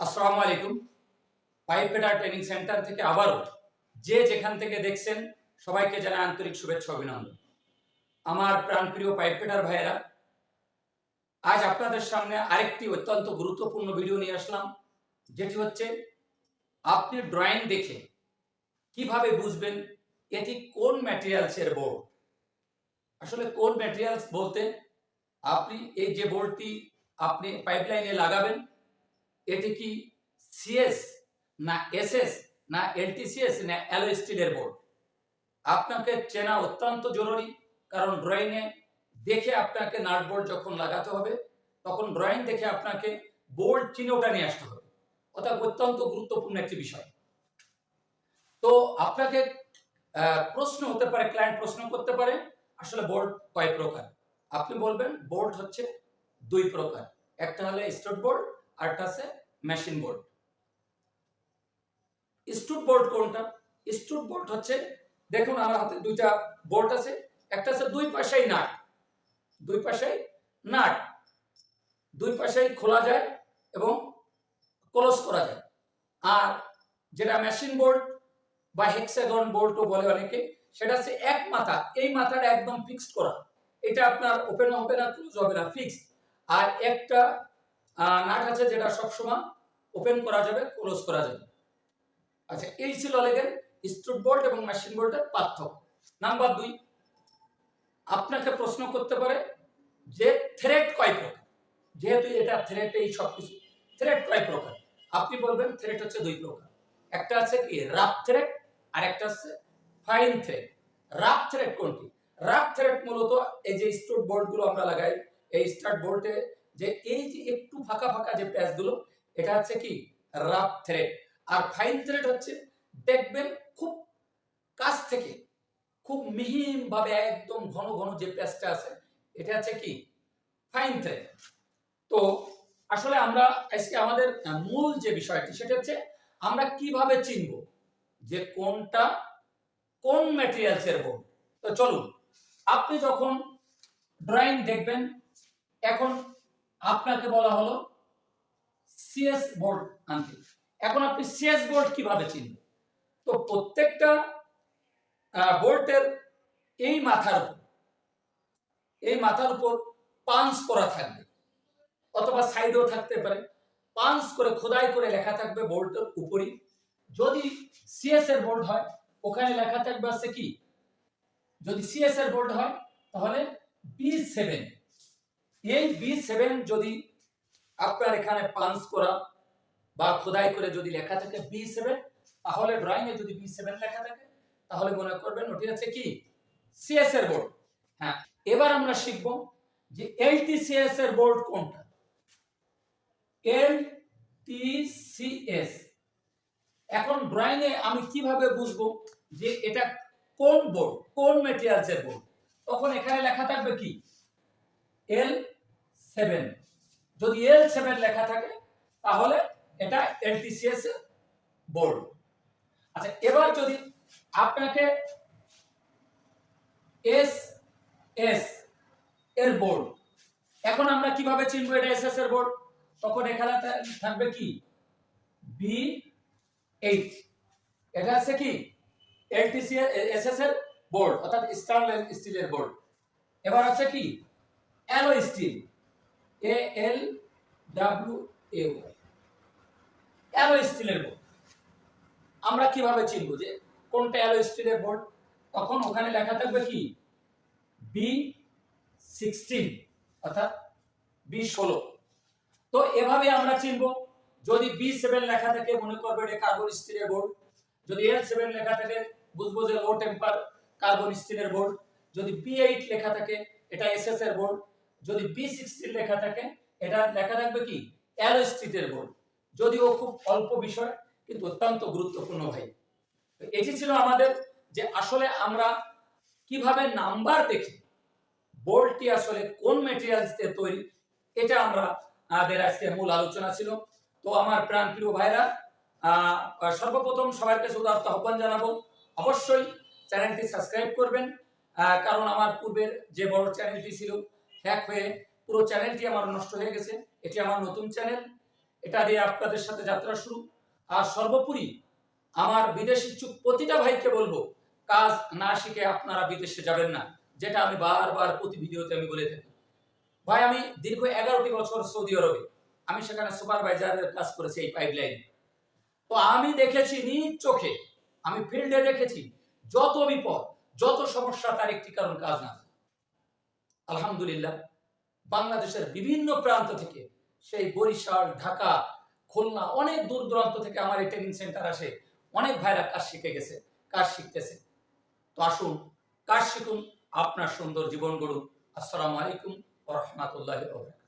আসসালামু আলাইকুম। Pipe fitter training centre থেকে আবারও যে যেখান থেকে দেখছেন সবাইকে জানাই আন্তরিক শুভেচ্ছা অভিনন্দন। আমার প্রাণপ্রিয় পাইপ ফিটার ভাইয়েরা, আজ আপনাদের সামনে আরেকটি অত্যন্ত গুরুত্বপূর্ণ ভিডিও নিয়ে আসলাম, যেটি হচ্ছে আপনি ড্রয়িং দেখে কিভাবে বুঝবেন এটি কোন ম্যাটেরিয়ালসের বোর্ড। আসলে কোন ম্যাটেরিয়ালস বলতে আপনি এই যে বোর্ডটি আপনি পাইপলাইনে লাগাবেন, এটি কি সিএস না এসএস না এলটিসিএস না অ্যালয় স্টিলের বোর্ড আপনাকে চেনা অত্যন্ত জরুরি। কারণ ড্রয়িংয়ে দেখে আপনাকে নাট বোল্ট যখন লাগাতে হবে তখন ড্রয়িং দেখে আপনাকে বোল্ট চিনে ওটা নিয়ে আসতে হবে। অর্থাৎ অত্যন্ত গুরুত্বপূর্ণ একটি বিষয়। তো আপনাকে প্রশ্ন হতে পারে, ক্লায়েন্ট প্রশ্ন করতে পারে আসলে বোল্ট কয় প্রকার। আপনি বলবেন বোল্ট হচ্ছে দুই প্রকার, একটা হলো স্টুড বোল্ট আর একটা আছে মেশিন বোল্ট। স্টুড বোল্ট কোনটা? স্টুড বোল্ট হচ্ছে, দেখুন আমার হাতে দুইটা বোল্ট আছে, একটা আছে দুই পাশেই নাট, দুই পাশেই নাট, দুই পাশেই খোলা যায় এবং ক্লোজ করা যায়। আর যেটা মেশিন বোল্ট বা হেক্সাগন বোল্টও বলে অনেকে, সেটা হচ্ছে এক মাথা, এই মাথাটা একদম ফিক্সড করা, এটা আপনার ওপেন হবে না, ক্লোজ হবে না, ফিক্সড। আর একটা নাট আছে যেটা সবসময় ওপেন করা যাবে, ক্লোজ করা যাবে। আচ্ছা, এই ছিল লেগের স্টুড বোল্ট এবং মেশিন বোল্টের পার্থক্য। নাম্বার 2, আপনাকে প্রশ্ন করতে পারে যে থ্রেড কয় প্রকার। যেহেতু এটা থ্রেড, এই সবকিছু থ্রেড কয় প্রকার, আপনি বলবেন থ্রেড হচ্ছে দুই প্রকার, একটা আছে কি রাফ থ্রেড আর একটা আছে ফাইন থ্রেড। রাফ থ্রেড কোনটি? রাফ থ্রেড মূলত এই যে স্টুড বোল্ট গুলো আমরা লাগাই, এই স্টাড বোল্টে যে এই যে একটু ফাঁকা ফাঁকা যে প্যাচগুলো, এটা হচ্ছে কি রাফ থ্রেড। আর ফাইন থ্রেড হচ্ছে, দেখবেন খুব কাছ থেকে খুব মিহিন ভাবে একদম ঘন ঘন যে প্যাচটা আছে, এটা হচ্ছে কি ফাইন থ্রেড। তো আসলে আমরা আজকে আমাদের মূল যে বিষয়টি সেটা হচ্ছে আমরা কিভাবে চিনব যে কোনটা কোন ম্যাটেরিয়ালসের বোর্ড। তো চলুন, আপনি যখন ড্রয়িং দেখবেন, এখন আপনাকে বলা হলো সিএস বোর্ড আনতে। এখন আপনি সিএস বোর্ড কিভাবে চিনবেন? তো প্রত্যেকটা বোল্টের এই মাথার উপর পাঞ্চ করা থাকবে, অথবা সাইডেও থাকতে পারে, পাঞ্চ করে খোদাই করে লেখা থাকবে বোল্টের উপরই। যদি সিএস এর বোল্ট হয় ওখানে লেখা থাকবে আছে কি, যদি সিএস এর বোল্ট হয় তাহলে B7। এই B7 যদি আপনার এখানে পাঞ্চ করা বা খোদাই করে যদি লেখা থাকে B7, তাহলে ড্রয়িং এ যদি B7 লেখা থাকে তাহলে মনে করবেন ওটি আছে কি সিএস এর বোর্ড। হ্যাঁ, এবার আমরা শিখব যে এলটিসিএস এর বোর্ড কোনটা। এলটিসিএস, এখন ড্রয়িং এ আমি কিভাবে বুঝবো যে এটা কোন বোর্ড, কোন ম্যাটেরিয়ালস এর বোর্ড? তখন এখানে লেখা থাকবে কি L7। যদি L7 লেখা থাকে তাহলে এটা এলটিসিএস এর বোর্ড। আচ্ছা, এবার যদি আপনাকে এস এস এর বোর্ড, এখন আমরা কিভাবে চিনবো এটা এস এস এর বোর্ড? তখন এখানে থাকবে কি B8, এটা আছে কি এলটিসিএস এস এস এর বোর্ড, অর্থাৎ স্টেনলেস স্টিলের বোর্ড। এবার আছে কি অ্যালয় স্টিল, ALWAY, অ্যালয় স্টিলের বোর্ড। আমরা কিভাবে চিনবো যে কোনটা অ্যালয় স্টিলের বোর্ড? তখন ওখানে লেখা থাকবে কি B16, অর্থাৎ B16। তো এভাবে আমরা চিনবো। যদি B7 লেখা থাকে মনে করবে এটা কার্বন স্টিলের বোর্ড, যদি L7 লেখা থাকে বুঝবো যে লো টেম্পার কার্বন স্টিলের বোর্ড, যদি B8 লেখা থাকে এটা এসএস এর বোর্ড, যদি B16 লেখা থাকে এটা লেখা থাকবে কি অ্যালয় স্টিলের বোর্ড। যদিও খুব অল্প বিষয় কিন্তু অত্যন্ত গুরুত্বপূর্ণ ভাই। এটি ছিল আমাদের যে আসলে আমরা কিভাবে নাম্বার দেখে বোল্টটি আসলে কোন ম্যাটেরিয়ালস দিয়ে তৈরি, এটা আমাদের আজকে মূল আলোচনা ছিল। তো আমার প্রাণপ্রিয় ভাইরা, সর্বপ্রথম সবার কাছে উদাত্ত আহ্বান জানাবো, অবশ্যই চ্যানেলটি সাবস্ক্রাইব করবেন। কারণ আমার পূর্বের যে বড় চ্যানেলটি ছিল হ্যাক হয়ে পুরো চ্যানেলটি আমার নষ্ট হয়ে গেছে, এটি আমার নতুন চ্যানেল। এটা দিয়ে আপনাদের সাথে যাত্রা শুরু। আর সর্বোপরি আমার বিদেশ ইচ্ছুক প্রতিটা ভাইকে বলবো, কাজ না শিখে আপনারা বিদেশে যাবেন না, যেটা আমি বারবার প্রতি ভিডিওতে আমি বলে থাকি। ভাই আমি দীর্ঘ 11টি বছর সৌদি আরবে, আমি সেখানে সুপারভাইজারের কাজ করেছি এই পাইপলাইনে। তো আমি দেখেছি নিজ চোখে, আমি ফিল্ডে দেখেছি যত বিপদ, যত সমস্যা, তার একটি কারণ কাজ না। আলহামদুলিল্লাহ বাংলাদেশের বিভিন্ন প্রান্ত থেকে, সেই বরিশাল, ঢাকা, খুলনা, অনেক দূর দূরান্ত থেকে আমার এই ট্রেনিং সেন্টার আসে। অনেক ভাইরা কাজ শিখে গেছে, কাজ শিখতেছে। তো আসুন কাজ শিখুন, আপনার সুন্দর জীবন গড়ুন। আসসালামু আলাইকুম ওয়া রাহমাতুল্লাহি ওয়া বারাকাতুহু।